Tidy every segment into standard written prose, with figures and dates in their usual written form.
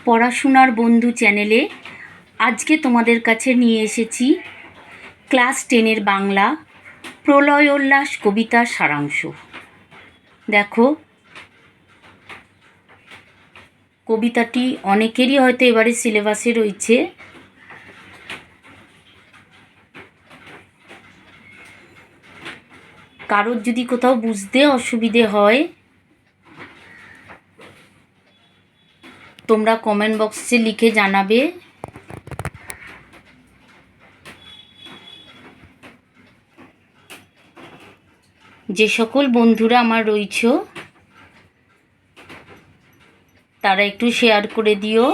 পড়াশোনার বন্ধু চ্যানেলে আজকে তোমাদের কাছে নিয়ে এসেছি ক্লাস 10-এর বাংলা প্রলয়োল্লাস কবিতার সারাংশ। দেখো, কবিতাটি অনেকেরই হয়তো এবারে সিলেবাসে রয়েছে। কারোর যদি কোথাও বুঝতে অসুবিধে হয় তোমরা কমেন্ট বক্সে লিখে জানাবে। যে সকল বন্ধুরা আমার রয়েছে তারা একটু শেয়ার করে দিও,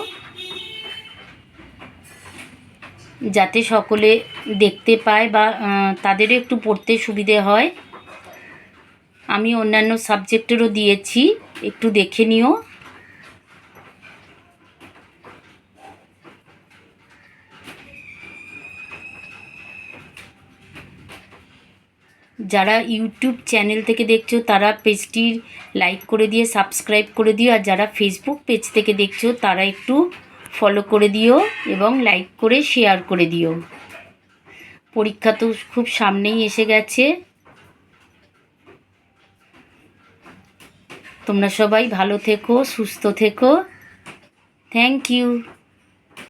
যাতে সকলে দেখতে পায় বা তাদেরও একটু পড়তে সুবিধে হয়। আমি অন্যান্য সাবজেক্টেরও দিয়েছি, একটু দেখে নিও। যারা ইউটিউব চ্যানেল থেকে দেখছো তারা পেজটির লাইক করে দিয়ে সাবস্ক্রাইব করে দিও, আর যারা ফেসবুক পেজ থেকে দেখছো তারা একটু ফলো করে দিও এবং লাইক করে শেয়ার করে দিও। পরীক্ষা তো খুব সামনেই এসে গেছে। তোমরা সবাই ভালো থেকো, সুস্থ থেকো। Thank you.